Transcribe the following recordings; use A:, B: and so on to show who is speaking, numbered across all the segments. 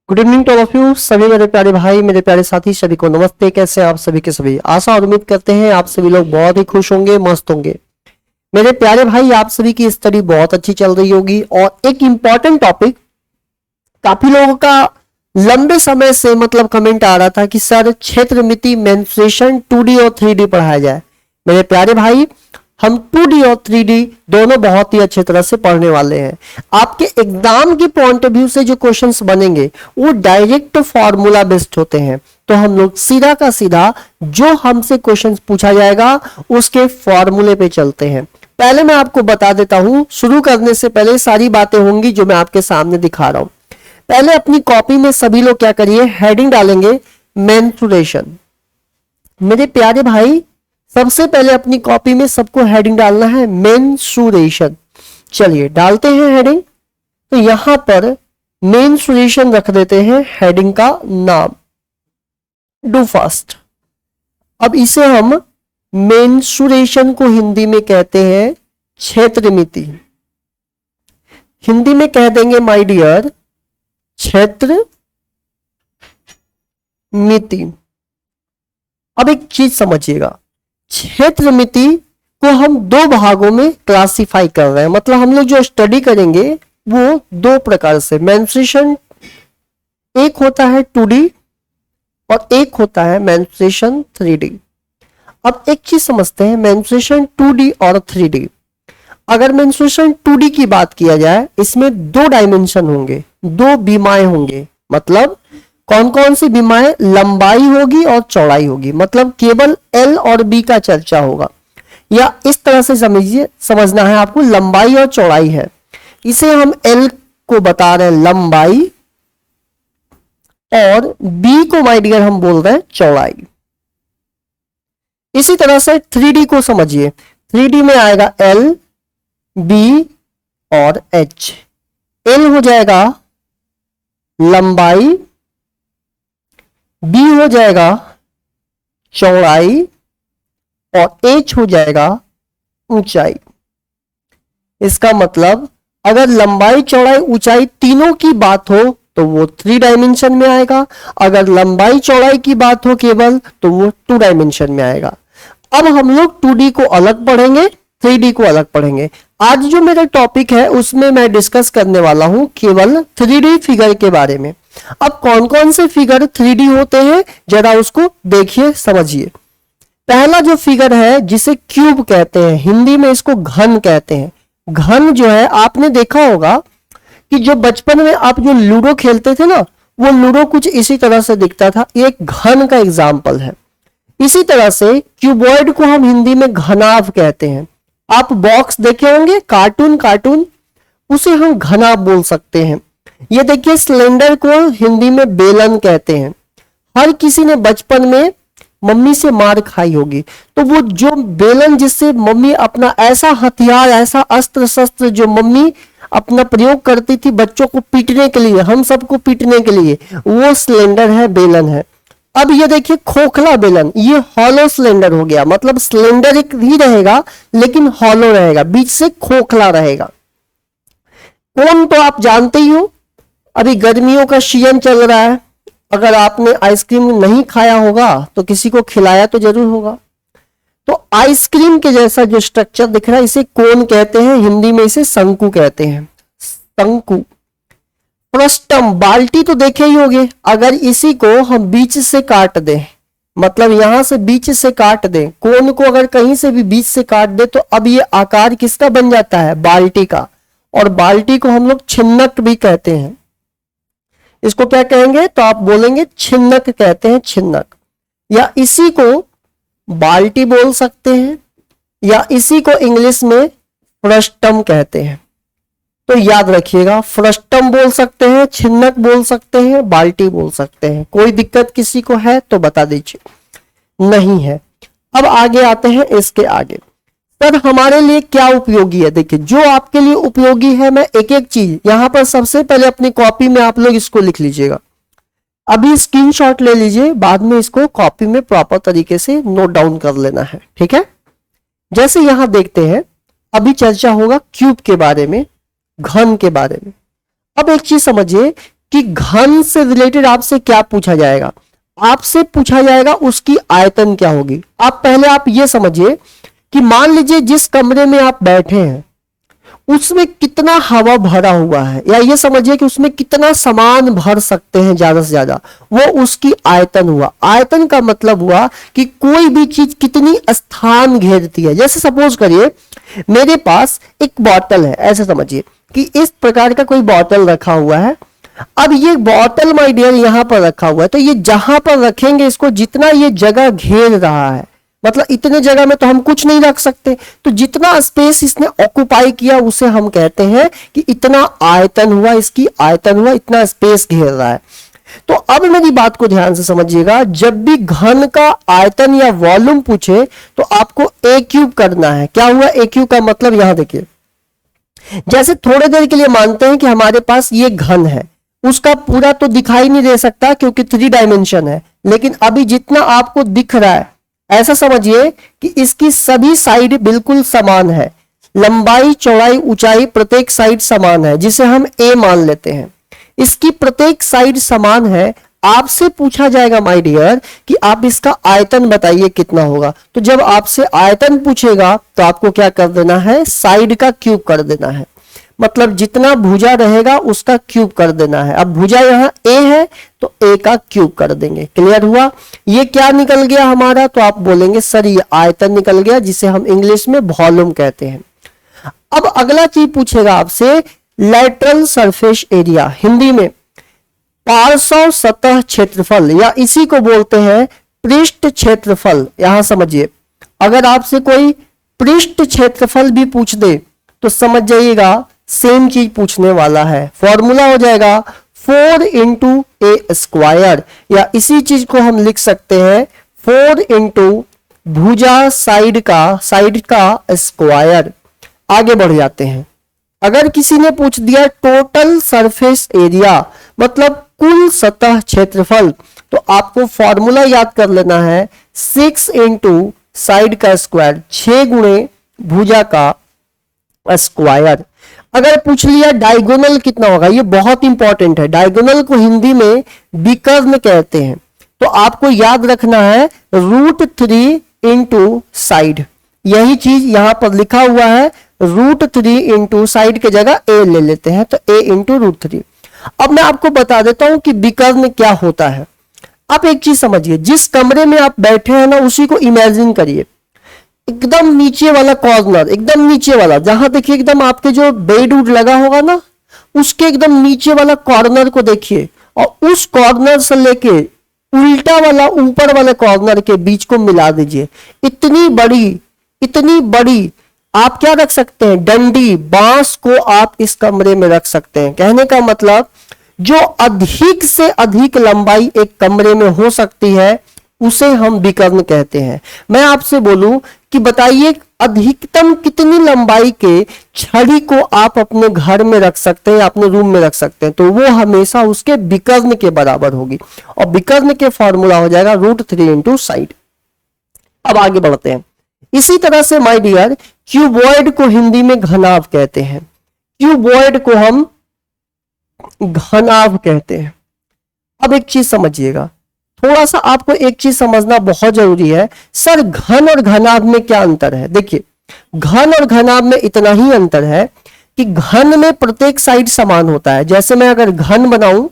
A: Good evening to all of you सभी मेरे प्यारे भाई मेरे प्यारे साथी सभी को नमस्ते। कैसे हैं आप सभी के सभी? आशा और उम्मीद करते हैं आप सभी लोग बहुत ही खुश होंगे, मस्त होंगे। मेरे प्यारे भाई, आप सभी की स्टडी बहुत अच्छी चल रही होगी और एक इंपॉर्टेंट टॉपिक काफी लोगों का लंबे समय से मतलब कमेंट आ रहा था कि सर क्षेत्रमिति मेंस्ट्रुएशन 2D और 3D पढ़ाया जाए। मेरे प्यारे भाई, हम 2D और 3D दोनों बहुत ही अच्छे तरह से पढ़ने वाले हैं। आपके एग्जाम की पॉइंट ऑफ व्यू से जो क्वेश्चंस बनेंगे वो डायरेक्ट फॉर्मूला बेस्ड होते हैं, तो हम लोग सीधा का सीधा जो हमसे क्वेश्चंस पूछा जाएगा उसके फॉर्मूले पे चलते हैं। पहले मैं आपको बता देता हूं, शुरू करने से पहले सारी बातें होंगी जो मैं आपके सामने दिखा रहा हूं। पहले अपनी कॉपी में सभी लोग क्या करिए, हेडिंग डालेंगे मेंस्ट्रुएशन। मेरे प्यारे भाई, सबसे पहले अपनी कॉपी में सबको हेडिंग डालना है मेंस्ट्रुएशन। चलिए डालते हैं हेडिंग। तो यहां पर मेंस्ट्रुएशन रख देते हैं हेडिंग का नाम, डू फास्ट। अब इसे हम मेंस्ट्रुएशन को हिंदी में कहते हैं क्षेत्रमिति। हिंदी में कह देंगे माय डियर क्षेत्रमिति। अब एक चीज समझिएगा, क्षेत्रमिति को हम दो भागों में क्लासिफाई कर रहे हैं। मतलब हम लोग जो स्टडी करेंगे वो दो प्रकार से, मेंस्ट्रुएशन एक होता है 2D और एक होता है मेंस्ट्रुएशन 3D। अब एक चीज समझते हैं, मेंस्ट्रुएशन 2D और 3D। अगर मेंस्ट्रुएशन 2D की बात किया जाए, इसमें दो डायमेंशन होंगे, दो बीमाएं होंगे। मतलब कौन कौन सी बीमाएं? लंबाई होगी और चौड़ाई होगी। मतलब केवल L और B का चर्चा होगा, या इस तरह से समझिए, समझना है आपको, लंबाई और चौड़ाई है। इसे हम L को बता रहे हैं लंबाई और B को माय डियर हम बोल रहे हैं चौड़ाई। इसी तरह से 3D को समझिए, 3D में आएगा L, B और H। L हो जाएगा लंबाई, B हो जाएगा चौड़ाई और H हो जाएगा ऊंचाई। इसका मतलब अगर लंबाई चौड़ाई ऊंचाई तीनों की बात हो तो वो 3 डायमेंशन में आएगा, अगर लंबाई चौड़ाई की बात हो केवल तो वो 2 डायमेंशन में आएगा। अब हम लोग 2D को अलग पढ़ेंगे, 3D को अलग पढ़ेंगे। आज जो मेरा टॉपिक है उसमें मैं डिस्कस करने वाला हूं केवल 3D फिगर के बारे में। अब कौन कौन से फिगर 3D होते हैं जरा उसको देखिए, समझिए। पहला जो फिगर है जिसे क्यूब कहते हैं, हिंदी में इसको घन कहते हैं। घन जो है, आपने देखा होगा कि जो बचपन में आप जो लूडो खेलते थे ना, वो लूडो कुछ इसी तरह से दिखता था। एक घन का एग्जाम्पल है। इसी तरह से क्यूबॉइड को हम हिंदी में घनाभ कहते हैं। आप बॉक्स देखे होंगे, कार्टून, उसे हम घनाभ बोल सकते हैं। ये देखिए, सिलेंडर को हिंदी में बेलन कहते हैं। हर किसी ने बचपन में मम्मी से मार खाई होगी, तो वो जो बेलन जिससे मम्मी अपना ऐसा हथियार, ऐसा अस्त्र शस्त्र जो मम्मी अपना प्रयोग करती थी बच्चों को पीटने के लिए, हम सबको पीटने के लिए, वो सिलेंडर है, बेलन है। अब ये देखिए खोखला बेलन, ये हॉलो सिलेंडर हो गया। मतलब सिलेंडर एक ही रहेगा लेकिन हॉलो रहेगा, बीच से खोखला रहेगा। कोन तो आप जानते ही हो, अभी गर्मियों का सीजन चल रहा है। अगर आपने आइसक्रीम नहीं खाया होगा तो किसी को खिलाया तो जरूर होगा। तो आइसक्रीम के जैसा जो स्ट्रक्चर दिख रहा है इसे कोन कहते हैं, हिंदी में इसे शंकु कहते हैं, शंकु। फ्रस्टम, बाल्टी तो देखे ही होंगे। अगर इसी को हम बीच से काट दें, मतलब यहां से बीच से काट दें, कोन को अगर कहीं से भी बीच से काट दे तो अब ये आकार किसका बन जाता है? बाल्टी का। और बाल्टी को हम लोग छिन्नक भी कहते हैं। इसको क्या कहेंगे? तो आप बोलेंगे छिन्नक कहते हैं, छिन्नक। या इसी को बाल्टी बोल सकते हैं, या इसी को इंग्लिश में फ्रस्टम कहते हैं। तो याद रखिएगा, फ्रस्टम बोल सकते हैं, छिन्नक बोल सकते हैं, बाल्टी बोल सकते हैं। कोई दिक्कत किसी को है तो बता दीजिए, नहीं है। अब आगे आते हैं, इसके आगे सर हमारे लिए क्या उपयोगी है। देखिए, जो आपके लिए उपयोगी है, मैं एक एक चीज यहां पर सबसे पहले अपनी कॉपी में आप लोग इसको लिख लीजिएगा। अभी स्क्रीनशॉट ले लीजिए, बाद में इसको कॉपी में प्रॉपर तरीके से नोट डाउन कर लेना है, ठीक है। जैसे यहां देखते हैं, अभी चर्चा होगा क्यूब के बारे में, घन के बारे में। अब एक चीज समझिए, कि घन से रिलेटेड आपसे क्या पूछा जाएगा। आपसे पूछा जाएगा उसकी आयतन क्या होगी। आप पहले आप ये समझिए कि मान लीजिए जिस कमरे में आप बैठे हैं उसमें कितना हवा भरा हुआ है, या ये समझिए कि उसमें कितना सामान भर सकते हैं ज्यादा से ज्यादा, वो उसकी आयतन हुआ। आयतन का मतलब हुआ कि कोई भी चीज कितनी स्थान घेरती है। जैसे सपोज करिए मेरे पास एक बॉटल है, ऐसे समझिए कि इस प्रकार का कोई बॉटल रखा हुआ है। अब ये बॉटल माय डियर यहां पर रखा हुआ है, तो ये जहां पर रखेंगे इसको, जितना ये जगह घेर रहा है, मतलब इतने जगह में तो हम कुछ नहीं रख सकते, तो जितना स्पेस इसने ऑक्युपाई किया उसे हम कहते हैं कि इतना आयतन हुआ, इसकी आयतन हुआ, इतना स्पेस घेर रहा है। तो अब मेरी बात को ध्यान से समझिएगा, जब भी घन का आयतन या वॉल्यूम पूछे तो आपको ए क्यूब करना है। क्या हुआ ए क्यूब का मतलब, यहां देखिए, जैसे थोड़ी देर के लिए मानते हैं कि हमारे पास ये घन है, उसका पूरा तो दिखाई नहीं दे सकता क्योंकि 3 डायमेंशन है, लेकिन अभी जितना आपको दिख रहा है ऐसा समझिए कि इसकी सभी साइड बिल्कुल समान है, लंबाई चौड़ाई ऊंचाई प्रत्येक साइड समान है, जिसे हम ए मान लेते हैं। इसकी प्रत्येक साइड समान है। आपसे पूछा जाएगा माय डियर कि आप इसका आयतन बताइए कितना होगा। तो जब आपसे आयतन पूछेगा तो आपको क्या कर देना है, साइड का क्यूब कर देना है, मतलब जितना भुजा रहेगा उसका क्यूब कर देना है। अब भुजा यहाँ ए है तो ए का क्यूब कर देंगे। क्लियर हुआ। ये क्या निकल गया हमारा, तो आप बोलेंगे सर ये आयतन निकल गया, जिसे हम इंग्लिश में वॉल्यूम कहते हैं। अब अगला चीज पूछेगा आपसे लैटरल सरफेस एरिया, हिंदी में पार्श्व सतह क्षेत्रफल, या इसी को बोलते हैं पृष्ठ क्षेत्रफल। यहां समझिए, अगर आपसे कोई पृष्ठ क्षेत्रफल भी पूछ दे तो समझ जाइएगा सेम चीज पूछने वाला है। फॉर्मूला हो जाएगा 4 इंटू ए स्क्वायर, या इसी चीज को हम लिख सकते हैं 4 इंटू भुजा साइड का स्क्वायर। आगे बढ़ जाते हैं। अगर किसी ने पूछ दिया टोटल सरफेस एरिया, मतलब कुल सतह क्षेत्रफल, तो आपको फॉर्मूला याद कर लेना है 6 इंटू साइड का स्क्वायर, 6 गुणे भुजा का स्क्वायर। अगर पूछ लिया डायगोनल कितना होगा, ये बहुत इंपॉर्टेंट है। डायगोनल को हिंदी में विकर्ण कहते हैं, तो आपको याद रखना है √3 इंटू साइड। यही चीज यहां पर लिखा हुआ है, √3 इंटू साइड के जगह ए ले लेते हैं, तो ए इंटू √3। अब मैं आपको बता देता हूं कि विकर्ण क्या होता है। आप एक चीज समझिए, जिस कमरे में आप बैठे हैं ना, उसी को इमेजिन करिए, एकदम नीचे वाला कॉर्नर, एकदम नीचे वाला, जहां देखिए एकदम आपके जो बेड उड लगा होगा ना, उसके एकदम नीचे वाला कॉर्नर को देखिए, और उस कॉर्नर से लेके उल्टा वाला ऊपर वाले कॉर्नर के बीच को मिला दीजिए। इतनी बड़ी आप क्या रख सकते हैं, डंडी, बांस को आप इस कमरे में रख सकते हैं। कहने का मतलब जो अधिक से अधिक लंबाई एक कमरे में हो सकती है उसे हम विकर्ण कहते हैं। मैं आपसे बोलूं कि बताइए अधिकतम कितनी लंबाई के छड़ी को आप अपने घर में रख सकते हैं, अपने रूम में रख सकते हैं, तो वो हमेशा उसके विकर्ण के बराबर होगी, और विकर्ण के फॉर्मूला हो जाएगा √3 इंटू साइड। अब आगे बढ़ते हैं। इसी तरह से माय डियर क्यूबॉइड को हिंदी में घनाभ कहते हैं। क्यूबॉइड को हम घनाभ कहते हैं। अब एक चीज समझिएगा, थोड़ा सा आपको एक चीज समझना बहुत जरूरी है। सर घन और घनाभ में क्या अंतर है? देखिए, घन और घनाभ में इतना ही अंतर है कि घन में प्रत्येक साइड समान होता है। जैसे मैं अगर घन बनाऊं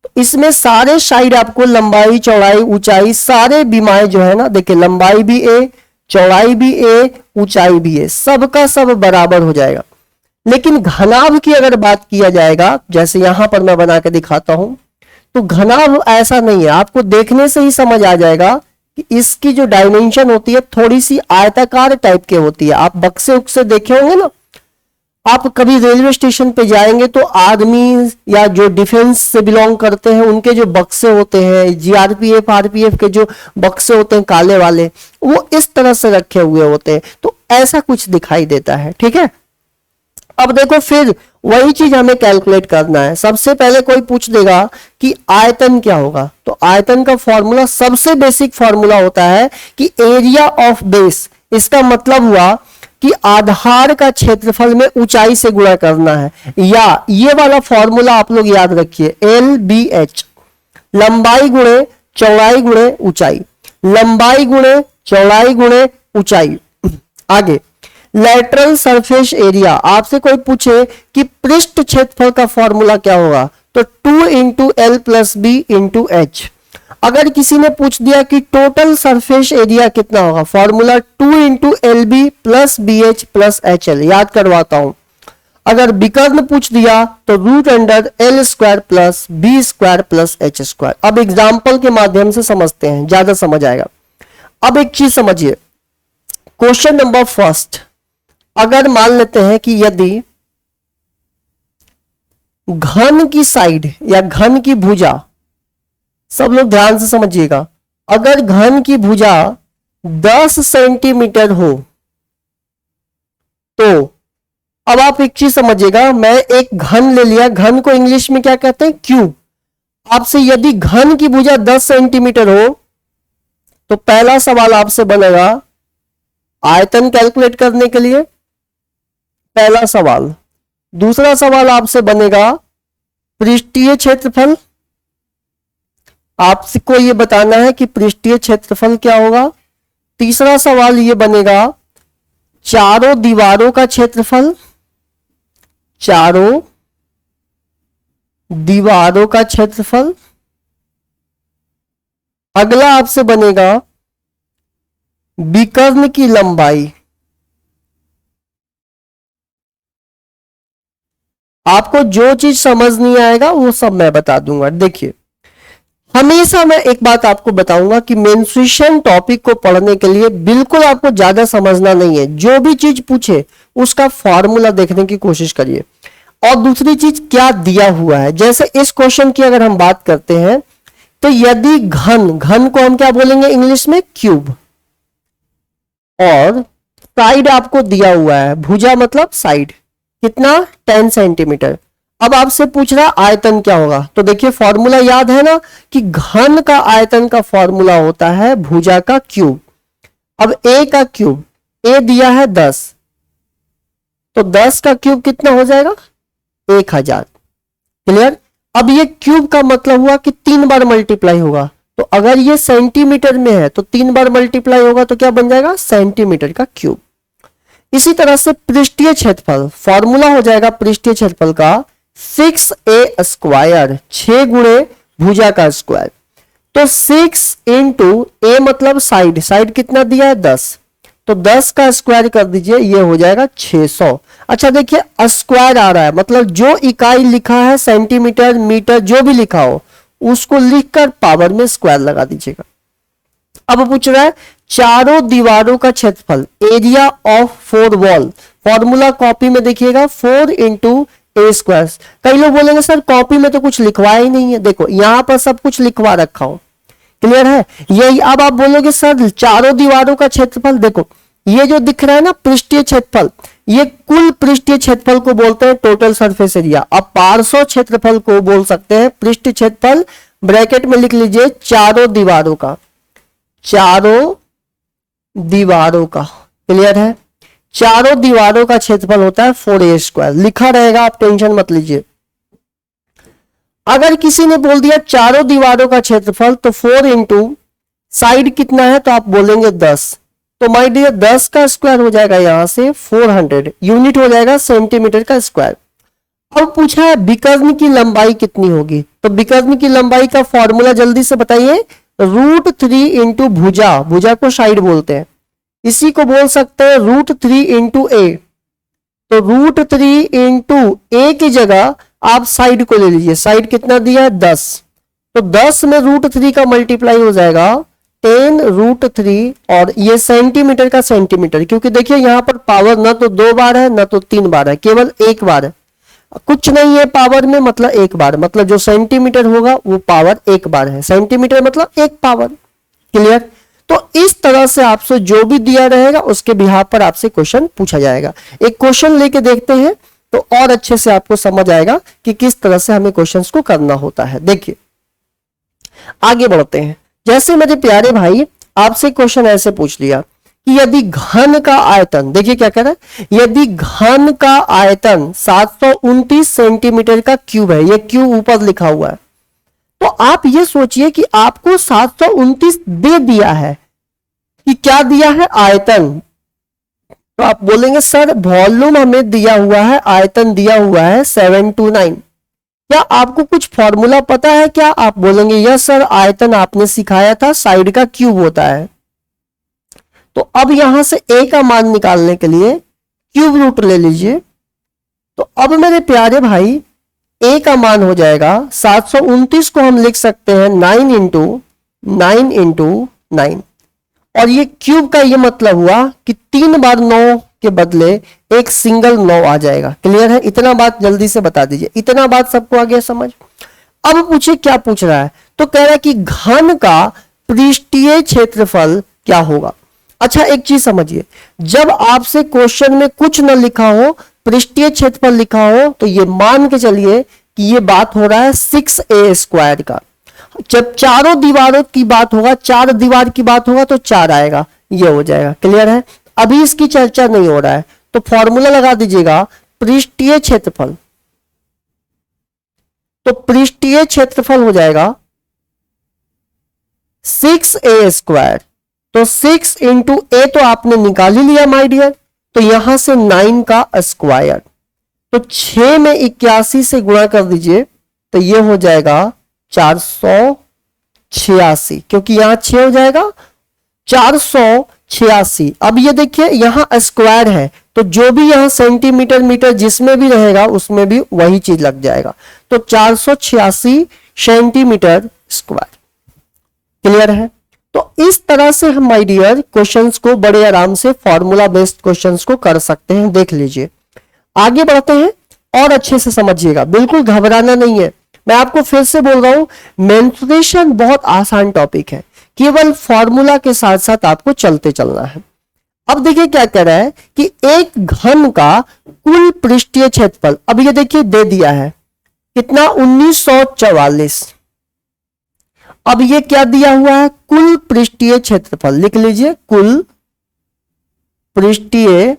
A: तो इसमें सारे साइड आपको लंबाई चौड़ाई ऊंचाई सारे बीमाएं जो है ना, देखिए लंबाई भी ए, चौड़ाई भी ए, ऊंचाई भी ए, सबका सब बराबर हो जाएगा। लेकिन घनाभ की अगर बात किया जाएगा, जैसे यहां पर मैं बना के दिखाता हूं, तो घनाभ ऐसा नहीं है। आपको देखने से ही समझ आ जाएगा कि इसकी जो डायमेंशन होती है थोड़ी सी आयताकार टाइप की होती है। आप बक्से उक्से देखे होंगे ना, आप कभी रेलवे स्टेशन पे जाएंगे तो आर्मी या जो डिफेंस से बिलोंग करते हैं उनके जो बक्से होते हैं, जीआरपीएफ आरपीएफ के जो बक्से होते हैं काले वाले, वो इस तरह से रखे हुए होते हैं, तो ऐसा कुछ दिखाई देता है। ठीक है, अब देखो फिर वही चीज हमें कैलकुलेट करना है। सबसे पहले कोई पूछ देगा कि आयतन क्या होगा, तो आयतन का फॉर्मूला, सबसे बेसिक फॉर्मूला होता है कि एरिया ऑफ बेस। इसका मतलब हुआ कि आधार का क्षेत्रफल में ऊंचाई से गुणा करना है, या ये वाला फॉर्मूला आप लोग याद रखिए, LBH, लंबाई गुणे चौड़ाई गुणे ऊंचाई, लंबाई गुणे चौड़ाई गुणे ऊंचाई। आगे लैटरल सरफेस एरिया, आपसे कोई पूछे कि पृष्ठ क्षेत्रफल का फॉर्मूला क्या होगा, तो 2 into L plus B into H. अगर किसी ने पूछ दिया कि टोटल सरफेस एरिया कितना होगा, formula 2 into L B plus B H plus H L, याद करवाता हूं। अगर विकर्ण पूछ दिया तो root under L square plus B square plus H square. अब एग्जाम्पल के माध्यम से समझते हैं, ज्यादा समझ आएगा। अब एक चीज समझिए, क्वेश्चन नंबर फर्स्ट, अगर मान लेते हैं कि यदि घन की साइड या घन की भुजा, सब लोग ध्यान से समझिएगा, अगर घन की भुजा 10 सेंटीमीटर हो तो अब आप एक चीज समझिएगा, मैं एक घन ले लिया, घन को इंग्लिश में क्या कहते हैं, क्यूब। आपसे यदि घन की भुजा 10 सेंटीमीटर हो तो पहला सवाल आपसे बनेगा आयतन कैलकुलेट करने के लिए, पहला सवाल। दूसरा सवाल आपसे बनेगा पृष्ठीय क्षेत्रफल, आपको यह बताना है कि पृष्ठीय क्षेत्रफल क्या होगा। तीसरा सवाल यह बनेगा चारों दीवारों का क्षेत्रफल, चारों दीवारों का क्षेत्रफल। अगला आपसे बनेगा विकर्ण की लंबाई। आपको जो चीज समझ नहीं आएगा वो सब मैं बता दूंगा। देखिए, हमेशा मैं एक बात आपको बताऊंगा कि मेंस्ट्रुएशन टॉपिक को पढ़ने के लिए बिल्कुल आपको ज्यादा समझना नहीं है, जो भी चीज पूछे उसका फॉर्मूला देखने की कोशिश करिए। और दूसरी चीज क्या दिया हुआ है, जैसे इस क्वेश्चन की अगर हम बात करते हैं तो यदि घन, घन को हम क्या बोलेंगे इंग्लिश में, क्यूब, और साइड आपको दिया हुआ है, भुजा मतलब साइड, कितना 10 सेंटीमीटर। अब आपसे पूछ रहा आयतन क्या होगा, तो देखिए फॉर्मूला याद है ना कि घन का आयतन का फॉर्मूला होता है भुजा का क्यूब। अब ए का क्यूब, ए दिया है 10, तो 10 का क्यूब कितना हो जाएगा, 1000। क्लियर। अब ये क्यूब का मतलब हुआ कि 3 बार मल्टीप्लाई होगा, तो अगर ये सेंटीमीटर में है तो 3 बार मल्टीप्लाई होगा तो क्या बन जाएगा, सेंटीमीटर का क्यूब। इसी तरह से पृष्ठीय क्षेत्रफल, फॉर्मूला हो जाएगा पृष्ठीय क्षेत्रफल का 6a स्क्वायर, 6 गुणे भुजा का स्क्वायर। तो 6 इंटू ए मतलब साइड, साइड कितना दिया है 10, तो 10 का स्क्वायर कर दीजिए, ये हो जाएगा 600। अच्छा देखिए स्क्वायर आ रहा है, मतलब जो इकाई लिखा है सेंटीमीटर मीटर जो भी लिखा हो उसको लिखकर पावर में स्क्वायर लगा दीजिएगा। अब पूछ रहा है चारों दीवारों का क्षेत्रफल, area of 4 wall. Formula copy में देखिएगा 4 इंटू ए स्क्वायर। कई लोग बोलेंगे सर कॉपी में तो कुछ लिखवाया ही नहीं है, देखो यहां पर सब कुछ लिखवा रखा हूं। क्लियर है। यही अब आप बोलोगे सर चारों दीवारों का क्षेत्रफल, देखो ये जो दिख रहा है ना पृष्ठीय क्षेत्रफल, ये कुल पृष्ठीय क्षेत्रफल को बोलते हैं टोटल सरफेस एरिया। अब पार्श्व क्षेत्रफल को बोल सकते हैं पृष्ठीय क्षेत्रफल, ब्रैकेट में लिख लीजिए चारों दीवारों का, चारों दीवारों का। क्लियर है। चारों दीवारों का क्षेत्रफल होता है 4a स्क्वायर, लिखा रहेगा आप टेंशन मत लीजिए। अगर किसी ने बोल दिया चारों दीवारों का क्षेत्रफल तो 4 इंटू साइड कितना है, तो आप बोलेंगे 10, तो माय डियर 10 का स्क्वायर हो जाएगा यहां से 400, यूनिट हो जाएगा सेंटीमीटर का स्क्वायर। अब पूछा है विकर्ण की लंबाई कितनी होगी, तो विकर्ण की लंबाई का फॉर्मूला जल्दी से बताइए, √3 इंटू भुजा, भुजा को साइड बोलते हैं, इसी को बोल सकते हैं √3 इंटू ए। तो √3 इंटू ए की जगह आप साइड को ले लीजिए, साइड कितना दिया है 10, तो 10 में √3 का मल्टीप्लाई हो जाएगा 10√3, और ये सेंटीमीटर का सेंटीमीटर, क्योंकि देखिए यहां पर पावर ना तो 2 बार है ना तो 3 बार है, केवल 1 बार है, कुछ नहीं है पावर में, मतलब 1 बार, मतलब जो सेंटीमीटर होगा वो पावर 1 बार है, सेंटीमीटर मतलब 1 पावर। क्लियर। तो इस तरह से आपसे जो भी दिया रहेगा उसके बिहाफ पर आपसे क्वेश्चन पूछा जाएगा। एक क्वेश्चन लेके देखते हैं तो और अच्छे से आपको समझ आएगा कि किस तरह से हमें क्वेश्चंस को करना होता है। देखिए आगे बढ़ते हैं। जैसे मेरे प्यारे भाई आपसे क्वेश्चन ऐसे पूछ लिया कि यदि घन का आयतन, देखिए क्या कह रहा है, यदि घन का आयतन 729 सेंटीमीटर का क्यूब है, ये क्यूब ऊपर लिखा हुआ है, तो आप ये सोचिए कि आपको 729 दे दिया है, कि क्या दिया है, आयतन। तो आप बोलेंगे सर वॉल्यूम हमें दिया हुआ है, आयतन दिया हुआ है 729, क्या आपको कुछ फॉर्मूला पता है क्या? आप बोलेंगे यस सर, आयतन आपने सिखाया था, साइड का क्यूब होता है। तो अब यहां से a का मान निकालने के लिए क्यूब रूट ले लीजिए। तो अब मेरे प्यारे भाई a का मान हो जाएगा 729 को हम लिख सकते हैं 9 इंटू 9, और ये क्यूब का ये मतलब हुआ कि 3 बार 9 के बदले एक सिंगल 9 आ जाएगा। क्लियर है? इतना बात जल्दी से बता दीजिए, इतना बात सबको आ गया समझ? अब पूछिए क्या पूछ रहा है, तो कह रहा है कि घन का पृष्ठीय क्षेत्रफल क्या होगा। अच्छा एक चीज समझिए, जब आपसे क्वेश्चन में कुछ न लिखा हो, पृष्ठीय क्षेत्रफल लिखा हो, तो ये मान के चलिए कि ये बात हो रहा है 6a² का। जब चारों दीवारों की बात होगा, 4 दीवार की बात होगा, तो 4 आएगा, ये हो जाएगा। क्लियर है? अभी इसकी चर्चा नहीं हो रहा है, तो फॉर्मूला लगा दीजिएगा पृष्ठीय क्षेत्रफल। तो पृष्ठीय क्षेत्रफल हो जाएगा 6a²। तो 6 इंटू a तो आपने निकाल ही लिया माय डियर, तो यहां से 9 का स्क्वायर, तो 6 में 81 से गुणा कर दीजिए, तो ये हो जाएगा 486, क्योंकि यहां 6 हो जाएगा 486। अब ये देखिए यहां स्क्वायर है, तो जो भी यहां सेंटीमीटर मीटर जिसमें भी रहेगा उसमें भी वही चीज लग जाएगा, तो 486 सेंटीमीटर स्क्वायर। क्लियर है? तो इस तरह से हम माय डियर क्वेश्चंस को बड़े आराम से फॉर्मूला बेस्ड क्वेश्चंस को कर सकते हैं। देख लीजिए, आगे बढ़ते हैं और अच्छे से समझिएगा, बिल्कुल घबराना नहीं है। मैं आपको फिर से बोल रहा हूं, मेंस्ट्रुएशन बहुत आसान टॉपिक है, केवल फॉर्मूला के साथ साथ आपको चलते चलना है। अब देखिए क्या कह रहा है कि एक घन का कुल पृष्ठीय क्षेत्रफल, अब ये देखिए दे दिया है कितना, 1944। अब ये क्या दिया हुआ है, कुल पृष्ठीय क्षेत्रफल, लिख लीजिए कुल पृष्ठीय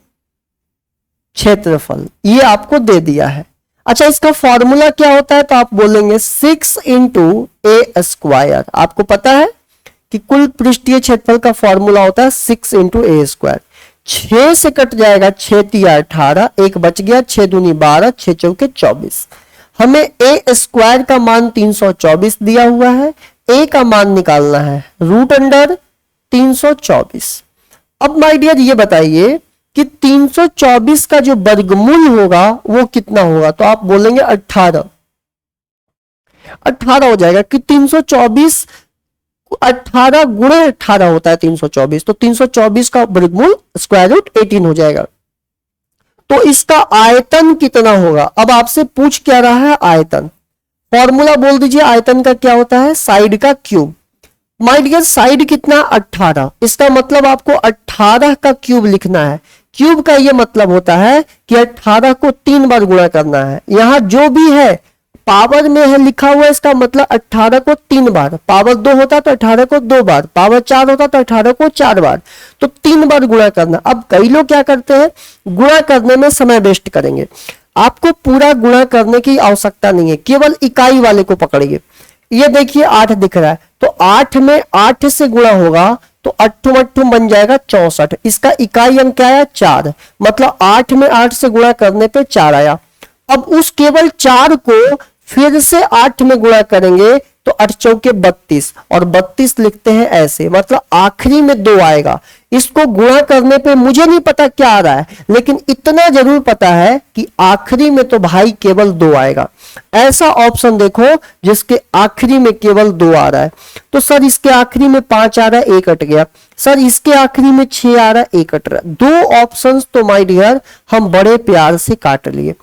A: क्षेत्रफल, ये आपको दे दिया है। अच्छा इसका फॉर्मूला क्या होता है, तो आप बोलेंगे 6 इंटू a²। आपको पता है कि कुल पृष्ठीय क्षेत्रफल का फॉर्मूला होता है 6 इंटू a²। 6 से कट जाएगा, 6 तिया 18, एक बच गया, 6 दूनी 12, 6 चौके 24। हमें a² का मान 324 दिया हुआ है, a का मान निकालना है √324। अब माय डियर ये बताइए कि 324 का जो वर्गमूल होगा वो कितना होगा, तो आप बोलेंगे 18 हो जाएगा कि 324 18 गुणे 18 होता है 324, तो 324 का वर्गमूल √18 हो जाएगा। तो इसका आयतन कितना होगा, अब आपसे पूछ क्या रहा है, आयतन। फॉर्मूला बोल दीजिए, आयतन का क्या होता है, साइड का क्यूब। माय डियर साइड कितना, 18, इसका मतलब आपको 18 का क्यूब लिखना है। क्यूब का ये मतलब होता है कि 18 को 3 बार गुणा करना है। यहां जो भी है पावर में है लिखा हुआ, इसका मतलब 18 को 3 बार, पावर 2 होता तो 18 को 2 बार, पावर 4 होता तो 18 को 4 बार, तो 3 बार गुणा करना। अब कई लोग क्या करते हैं, गुणा करने में समय वेस्ट करेंगे। आपको पूरा गुणा करने की आवश्यकता नहीं है, केवल इकाई वाले को पकड़िए। ये देखिए 8 दिख रहा है, तो 8 में 8 से गुणा होगा तो 8 बन जाएगा 64। इसका इकाई अंक क्या आया, 4, मतलब 8 में 8 से गुणा करने पे 4 आया। अब उस केवल 4 को फिर से 8 में गुणा करेंगे तो 8 चौके 32, और 32 लिखते हैं ऐसे, मतलब आखिरी में 2 आएगा। इसको गुणा करने पे मुझे नहीं पता क्या आ रहा है, लेकिन इतना जरूर पता है कि आखिरी में तो भाई केवल 2 आएगा। ऐसा ऑप्शन देखो जिसके आखिरी में केवल 2 आ रहा है, तो सर इसके आखिरी में 5 आ रहा है, 1 कट गया, सर इसके आखिरी में 6 आ रहा है, 1 कट रहा है। 2 ऑप्शंस तो माय डियर हम बड़े प्यार से काट लिए।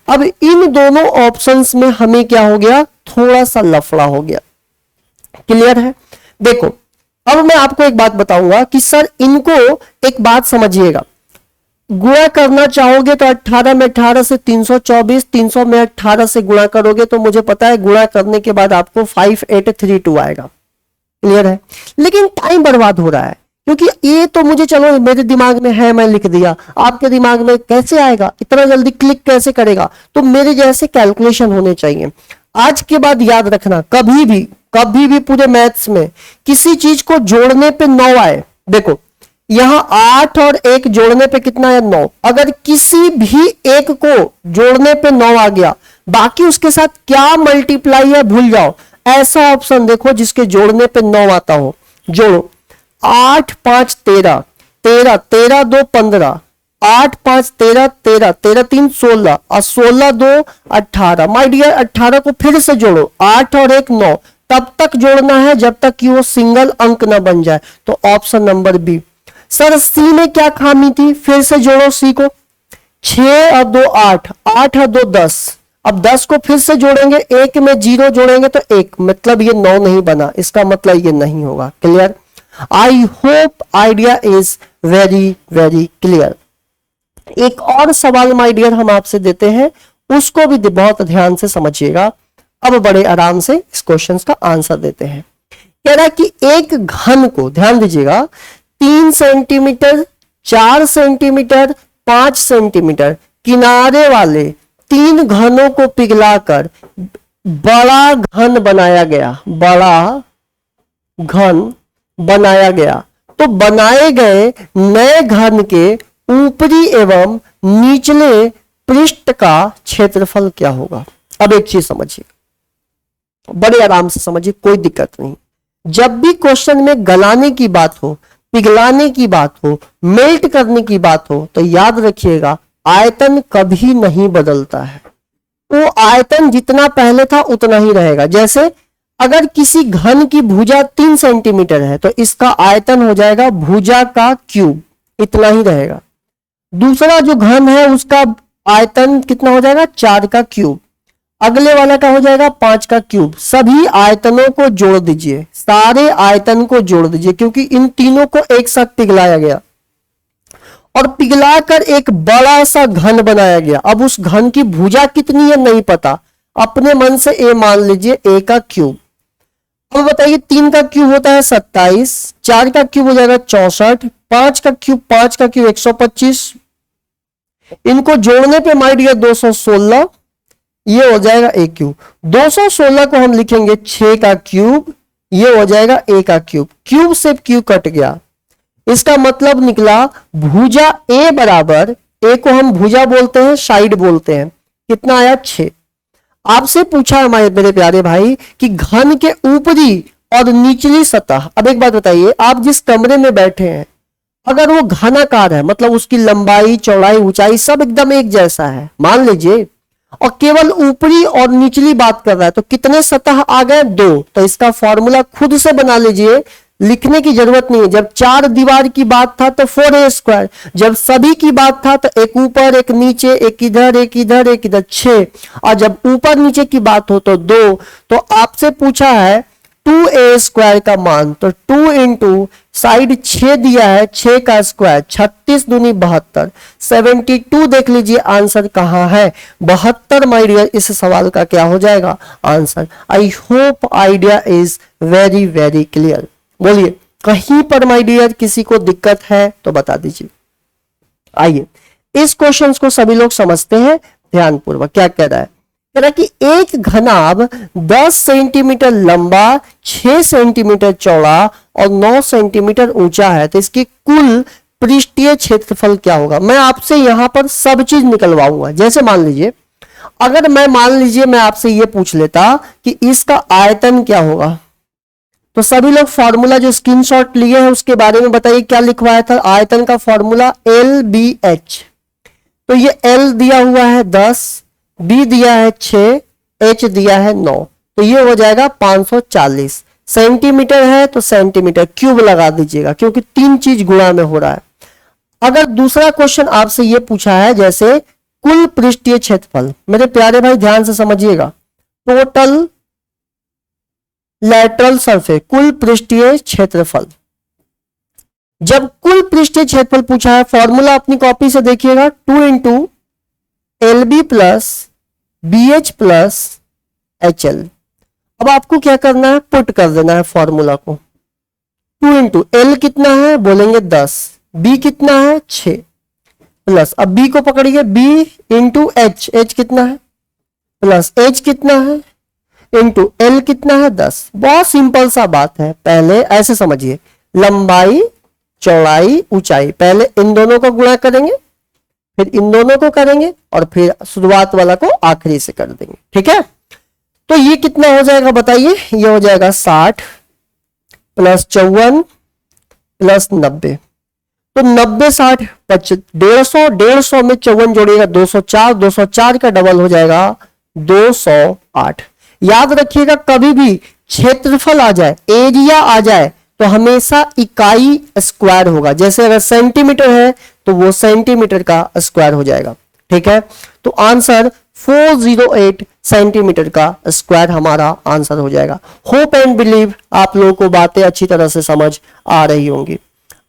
A: अब इन दोनों ऑप्शंस में हमें क्या हो गया, थोड़ा सा लफड़ा हो गया। क्लियर है? देखो अब मैं आपको एक बात बताऊंगा कि सर इनको एक बात समझिएगा, गुणा करना चाहोगे तो 18 में 18 से 324, 300 में 18 से गुणा करोगे तो मुझे पता है गुणा करने के बाद आपको 5832 आएगा। क्लियर है? लेकिन टाइम बर्बाद हो रहा है, क्योंकि ये तो मुझे चलो मेरे दिमाग में है, मैं लिख दिया, आपके दिमाग में कैसे आएगा, इतना जल्दी क्लिक कैसे करेगा? तो मेरे जैसे कैलकुलेशन होने चाहिए। आज के बाद याद रखना, कभी भी पूरे मैथ्स में किसी चीज को जोड़ने पे 9 आए, देखो यहां 8 और 1 जोड़ने पे कितना है 9, अगर किसी भी एक को जोड़ने पे 9 आ गया, बाकी उसके साथ क्या मल्टीप्लाई है भूल जाओ। ऐसा ऑप्शन देखो जिसके जोड़ने पे 9 आता हो, जोड़ो। 8 5 13, 13 13 2 15, 8 5 13, 13 13 3 16 और 16 2 18। माय डियर 18 को फिर से जोड़ो, 8 और 1 9, तब तक जोड़ना है जब तक कि वो सिंगल अंक ना बन जाए। तो ऑप्शन नंबर बी। सर सी में क्या खामी थी, फिर से जोड़ो सी को। 6 और 2 8, 8 और 2 10, अब 10 को फिर से जोड़ेंगे, 1 में 0 जोड़ेंगे तो 1, मतलब ये 9 नहीं बना, इसका मतलब ये नहीं होगा। Clear? I hope idea is very very clear. एक और सवाल माय डियर हम आपसे देते हैं, उसको भी बहुत ध्यान से समझिएगा। अब बड़े आराम से इस क्वेश्चन का आंसर देते हैं। कह रहा है कि एक घन को, ध्यान दीजिएगा, 3 सेंटीमीटर, 4 सेंटीमीटर, 5 सेंटीमीटर किनारे वाले 3 घनों को पिघलाकर बड़ा घन बनाया गया, बड़ा घन बनाया गया। तो बनाए गए नए घन के ऊपरी एवं निचले पृष्ठ का क्षेत्रफल क्या होगा? अब एक चीज समझिए, बड़े आराम से समझिए, कोई दिक्कत नहीं। जब भी क्वेश्चन में गलाने की बात हो, पिघलाने की बात हो, मेल्ट करने की बात हो, तो याद रखिएगा आयतन कभी नहीं बदलता है। वो आयतन जितना पहले था उतना ही रहेगा। जैसे अगर किसी घन की भुजा 3 सेंटीमीटर है तो इसका आयतन हो जाएगा भुजा का क्यूब, इतना ही रहेगा। दूसरा जो घन है उसका आयतन कितना हो जाएगा? 4 का क्यूब। अगले वाला का हो जाएगा 5 का क्यूब। सभी आयतनों को जोड़ दीजिए, सारे आयतन को जोड़ दीजिए, क्योंकि इन तीनों को एक साथ पिघलाया गया और पिघलाकर एक बड़ा सा घन बनाया गया। अब उस घन की भुजा कितनी है नहीं पता, अपने मन से ए मान लीजिए, ए का क्यूब। अब बताइए 3 का क्यूब होता है 27, 4 का क्यूब हो जाएगा 64, 5 का क्यूब 125, इनको जोड़ने पे माय डियर 216, ये हो जाएगा ए क्यूब। 216 को हम लिखेंगे 6 का क्यूब, ये हो जाएगा ए का क्यूब। क्यूब से क्यूब कट गया, इसका मतलब निकला भुजा ए बराबर, ए को हम भुजा बोलते हैं, साइड बोलते हैं, कितना आया 6। आपसे पूछा हमारे मेरे प्यारे भाई कि घन के ऊपरी और निचली सतह। अब एक बात बताइए, आप जिस कमरे में बैठे हैं अगर वो घनाकार है, मतलब उसकी लंबाई चौड़ाई ऊंचाई सब एकदम एक जैसा है मान लीजिए, और केवल ऊपरी और निचली बात कर रहा है, तो कितने सतह आ गए? 2। तो इसका फॉर्मूला खुद से बना लीजिए, लिखने की जरूरत नहीं है। जब 4 दीवार की बात था तो 4a², जब सभी की बात था तो एक ऊपर एक नीचे, एक इधर एक इधर एक इधर, 6, और जब ऊपर नीचे की बात हो तो 2। तो आपसे पूछा है 2a² का मान, तो 2 इंटू साइड 6 दिया है, 6 का स्क्वायर, 36 दूनी 72, 72 देख लीजिए आंसर कहां है? 72 माय डियर इस सवाल का क्या हो जाएगा answer. I hope idea is very very clear. बोलिए कहीं पर माय डियर किसी को दिक्कत है तो बता दीजिए। आइए इस क्वेश्चन को सभी लोग समझते हैं ध्यानपूर्वक। क्या कह रहा है? कह रहा है कि एक घनाभ 10 सेंटीमीटर लंबा, 6 सेंटीमीटर चौड़ा और 9 सेंटीमीटर ऊंचा है, तो इसकी कुल पृष्ठीय क्षेत्रफल क्या होगा? मैं आपसे यहां पर सब चीज निकलवाऊंगा। जैसे मान लीजिए, अगर मैं आपसे ये पूछ लेता कि इसका आयतन क्या होगा, तो सभी लोग फॉर्मूला जो स्क्रीनशॉट लिए हैं उसके बारे में बताइए क्या लिखवाया था। आयतन का फॉर्मूला LBH। तो ये L दिया हुआ है 10, B दिया है 6, H दिया है 9, तो ये हो जाएगा 540। सेंटीमीटर है तो सेंटीमीटर क्यूब लगा दीजिएगा, क्योंकि 3 चीज गुणा में हो रहा है। अगर दूसरा क्वेश्चन आपसे ये पूछा है जैसे कुल पृष्ठीय क्षेत्रफल, मेरे प्यारे भाई ध्यान से समझिएगा, टोटल लैटरल सरफेस, कुल पृष्ठीय क्षेत्रफल। जब कुल पृष्ठीय क्षेत्रफल पूछा है, फॉर्मूला अपनी कॉपी से देखिएगा, 2 into LB plus BH plus HL। अब आपको क्या करना है? पुट कर देना है फॉर्मूला को। 2 इंटू एल कितना है बोलेंगे 10, बी कितना है 6 प्लस, अब बी को पकड़िए, बी इंटू एच, एच कितना है प्लस एच कितना है इंटू एल कितना है 10। बहुत सिंपल सा बात है। पहले ऐसे समझिए, लंबाई चौड़ाई ऊंचाई, पहले इन दोनों को गुणा करेंगे, फिर इन दोनों को करेंगे और फिर शुरुआत वाला को आखिरी से कर देंगे। ठीक है, तो ये कितना हो जाएगा बताइए, ये हो जाएगा 60 प्लस 54 प्लस 90। तो 90 60 150, 150 में 54 जोड़िएगा 204, 204 का डबल हो जाएगा 208। याद रखिएगा, कभी भी क्षेत्रफल आ जाए, एरिया आ जाए, तो हमेशा इकाई स्क्वायर होगा। जैसे अगर सेंटीमीटर है तो वो सेंटीमीटर का स्क्वायर हो जाएगा। ठीक है, तो आंसर 408 सेंटीमीटर का स्क्वायर हमारा आंसर हो जाएगा। होप एंड बिलीव आप लोगों को बातें अच्छी तरह से समझ आ रही होंगी।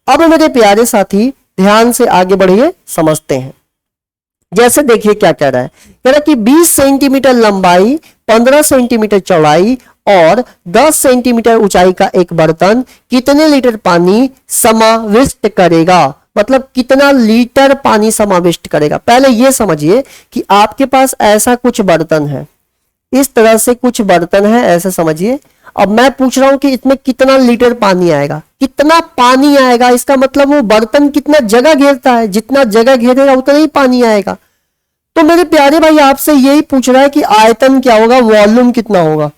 A: अब मेरे प्यारे साथी ध्यान से आगे बढ़िए, समझते हैं। जैसे देखिए क्या कह रहा है, कह रहा है कि 20 सेंटीमीटर लंबाई, 15 सेंटीमीटर चौड़ाई और 10 सेंटीमीटर ऊंचाई का एक बर्तन कितने लीटर पानी समाविष्ट करेगा। मतलब कितना लीटर पानी समाविष्ट करेगा। पहले यह समझिए कि आपके पास ऐसा कुछ बर्तन है, इस तरह से कुछ बर्तन है, ऐसे समझिए। अब मैं पूछ रहा हूं कि इसमें कितना लीटर पानी आएगा, कितना पानी आएगा, इसका मतलब वो बर्तन कितना जगह घेरता है, जितना जगह घेरेगा उतना ही पानी आएगा। तो मेरे प्यारे भाई आपसे यही पूछ रहा है कि आयतन क्या होगा, वॉल्यूम कितना होगा।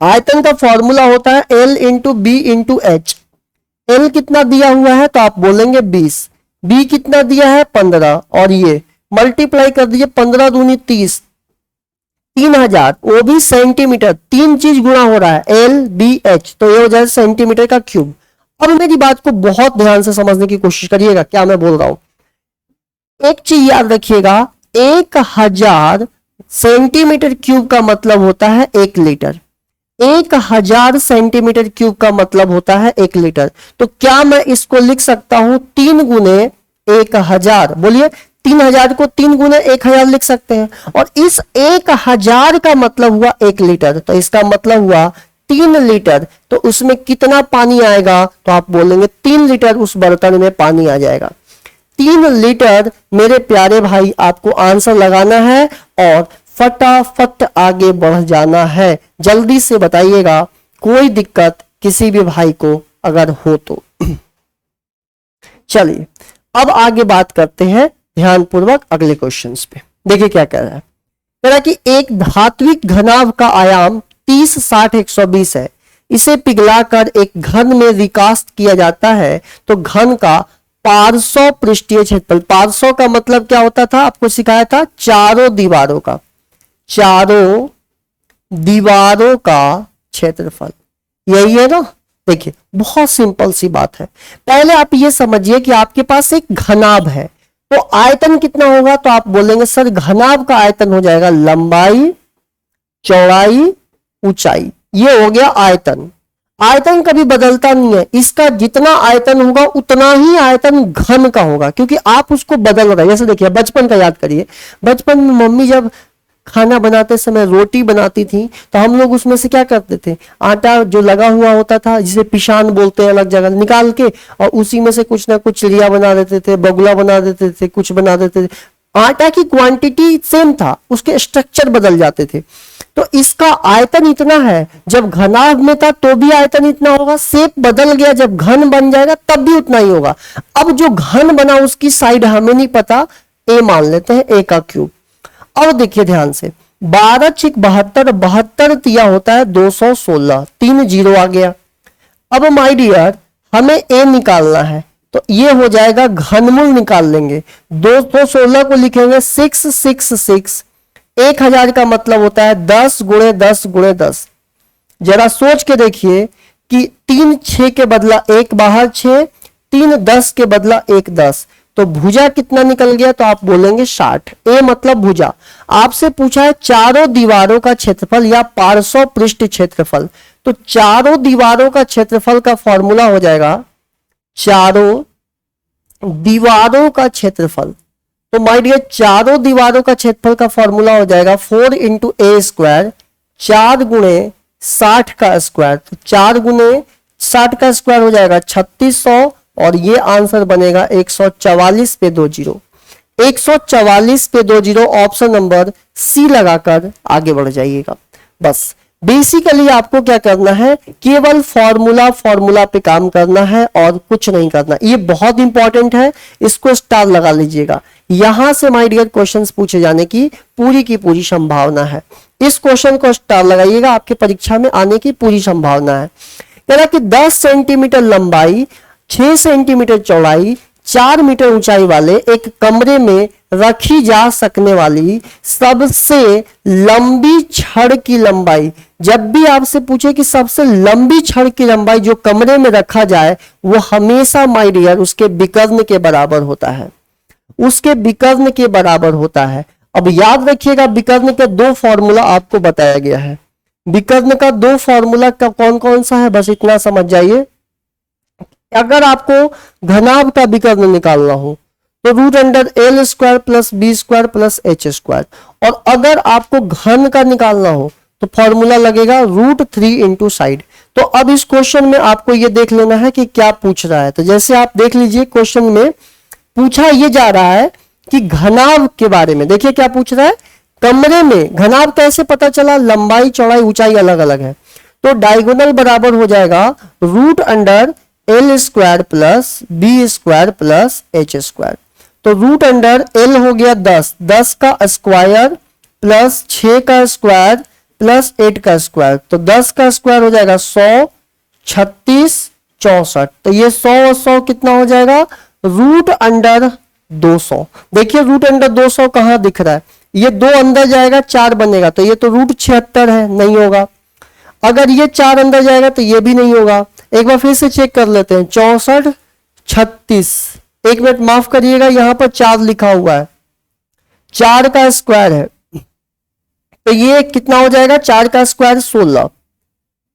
A: आयतन का फॉर्मूला होता है L into B into H. L कितना दिया हुआ है तो आप बोलेंगे 20, बी कितना दिया है 15 और ये मल्टीप्लाई कर दीजिए, 15 दूनी 30, 3000, वो भी सेंटीमीटर, तीन चीज गुणा हो रहा है एल बी एच, तो ये हो जाए सेंटीमीटर का क्यूब। अब मेरी बात को बहुत ध्यान से समझने की कोशिश करिएगा क्या मैं बोल रहा हूं। एक चीज याद रखिएगा, 1000 सेंटीमीटर क्यूब का मतलब होता है 1 लीटर। 1000 सेंटीमीटर क्यूब का मतलब होता है 1 लीटर। तो क्या मैं इसको लिख सकता हूं 3 गुने 1000, बोलिए 3000 को 3 गुने 1000 लिख सकते हैं। और इस 1000 का मतलब हुआ 1 लीटर, तो इसका मतलब हुआ 3 लीटर। तो उसमें कितना पानी आएगा तो आप बोलेंगे 3 लीटर उस बर्तन में पानी आ जाएगा। 3 लीटर मेरे प्यारे भाई आपको आंसर लगाना है और फटाफट आगे बढ़ जाना है। जल्दी से बताइएगा कोई दिक्कत किसी भी भाई को अगर हो तो। चलिए अब आगे बात करते हैं ध्यानपूर्वक अगले क्वेश्चंस पे। देखिए क्या कह रहा है, कह रहा है कि एक धात्विक घनाभ का आयाम 30 60 120 है। इसे पिघलाकर एक घन में विकास्ट किया जाता है तो घन का 500 पृष्ठीय क्षेत्रफल, 500 का मतलब क्या होता था आपको सिखाया था, चारों दीवारों का, चारों दीवारों का क्षेत्रफल, यही है ना। देखिए बहुत सिंपल सी बात है। पहले आप ये समझिए कि आपके पास एक घनाभ है तो आयतन कितना होगा, तो आप बोलेंगे सर घनाभ का आयतन हो जाएगा लंबाई चौड़ाई ऊंचाई, ये हो गया आयतन। आयतन कभी बदलता नहीं है, इसका जितना आयतन होगा उतना ही आयतन घन का होगा, क्योंकि आप उसको बदल रहे हैं। जैसे देखिए बचपन का याद करिए, बचपन में मम्मी जब खाना बनाते समय रोटी बनाती थी तो हम लोग उसमें से क्या करते थे, आटा जो लगा हुआ होता था जिसे पिशान बोलते हैं अलग जगह, निकाल के और उसी में से कुछ ना कुछ चिड़िया बना देते थे, बगुला बना देते थे, कुछ बना देते थे। आटा की क्वांटिटी सेम था, उसके स्ट्रक्चर बदल जाते थे। तो इसका आयतन इतना है, जब घनाभ में था तो भी आयतन इतना होगा, शेप बदल गया जब घन बन जाएगा तब भी उतना ही होगा। अब जो घन बना उसकी साइड हमें नहीं पता, ए मान लेते हैं, ए का क्यूब। अब देखिए ध्यान से, 12 × 72, 72 दिया होता है 216, 3 जीरो आ गया। अब माय डियर हमें ए निकालना है तो ये हो जाएगा, घनमूल निकाल लेंगे, 216 को लिखेंगे 666, 1000 का मतलब होता है 10 × 10 × 10। जरा सोच के देखिए कि 3 6 के बदला 1 बाहर 6, 3 10 के बदला 1 10, तो भुजा कितना निकल गया, तो आप बोलेंगे 60। ए मतलब भुजा। आपसे पूछा है चारों दीवारों का क्षेत्रफल या 500 पृष्ठ क्षेत्रफल, तो चारों दीवारों का क्षेत्रफल का फॉर्मूला हो जाएगा, चारों दीवारों का क्षेत्रफल। तो माय डियर चारों दीवारों का क्षेत्रफल का फॉर्मूला हो जाएगा 4 × a², 4 × 60 का स्क्वायर, तो 4 × 60 का स्क्वायर हो जाएगा 3600 और ये आंसर बनेगा 144 पे 2 जीरो। 144 पे 2 जीरो ऑप्शन नंबर सी लगाकर आगे बढ़ जाइएगा। बस बेसिकली आपको क्या करना है, केवल फॉर्मूला पे काम करना है और कुछ नहीं करना। ये बहुत इंपॉर्टेंट है, इसको स्टार लगा लीजिएगा। यहां से माय डियर क्वेश्चंस पूछे जाने की पूरी संभावना है। इस क्वेश्चन को स्टार लगाइएगा, आपके परीक्षा में आने की पूरी संभावना है। कह रहा कि 10 सेंटीमीटर लंबाई, 6 सेंटीमीटर चौड़ाई, 4 मीटर ऊंचाई वाले एक कमरे में रखी जा सकने वाली सबसे लंबी छड़ की लंबाई। जब भी आपसे पूछे कि सबसे लंबी छड़ की लंबाई जो कमरे में रखा जाए, वो हमेशा माय डियर उसके विकर्ण के बराबर होता है, उसके विकर्ण के बराबर होता है। अब याद रखिएगा, विकर्ण का 2 फॉर्मूला आपको बताया गया है। विकर्ण का 2 फॉर्मूला का कौन कौन सा है, बस इतना समझ जाइए। अगर आपको घनाभ का विकर्ण निकालना हो तो √L square plus B square plus H square, और अगर आपको घन का निकालना हो तो फॉर्मूला लगेगा √3 इंटू साइड। तो अब इस क्वेश्चन में आपको ये देख लेना है कि क्या पूछ रहा है। तो जैसे आप देख लीजिए, क्वेश्चन में पूछा ये जा रहा है कि घनाभ के बारे में। देखिए क्या पूछ रहा है, कमरे में घनाभ कैसे पता चला, लंबाई चौड़ाई ऊंचाई अलग अलग है, तो डायगोनल बराबर हो जाएगा √L square plus B square plus H square. तो √L हो गया 10, 10 का स्क्वायर प्लस 6 का स्क्वायर प्लस 8 का स्क्वायर, तो 10 का स्क्वायर हो जाएगा 100, 36, 64। तो ये 100 और 100 कितना हो जाएगा, √200। देखिए √200 कहां दिख रहा है, ये 2 अंदर जाएगा 4 बनेगा, तो ये तो √76 है, नहीं होगा। अगर ये 4 अंदर जाएगा तो ये भी नहीं होगा। एक बार फिर से चेक कर लेते हैं, 64, 36, एक मिनट माफ करिएगा, यहां पर 4 लिखा हुआ है, 4 का स्क्वायर है, तो ये कितना हो जाएगा, 4 का स्क्वायर 16।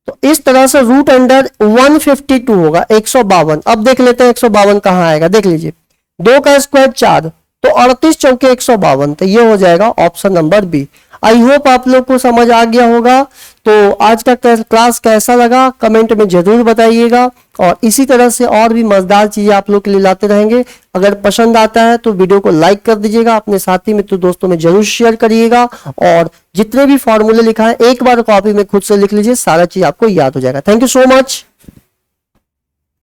A: तो इस तरह से √152 होगा 152। अब देख लेते हैं 152 कहां आएगा, देख लीजिए 2 का स्क्वायर 4, तो 38 चौके 152, तो ये हो जाएगा option number B. I hope आप लोग को समझ आ गया होगा। तो आज का क्लास कैसा लगा कमेंट में जरूर बताइएगा, और इसी तरह से और भी मजेदार चीजें आप लोग के लिए लाते रहेंगे। अगर पसंद आता है तो वीडियो को लाइक कर दीजिएगा, अपने साथी मित्र दोस्तों में जरूर शेयर करिएगा, और जितने भी फॉर्मूले लिखा है एक बार कॉपी में खुद से लिख लीजिए, सारा चीज आपको याद हो जाएगा। Thank you so much.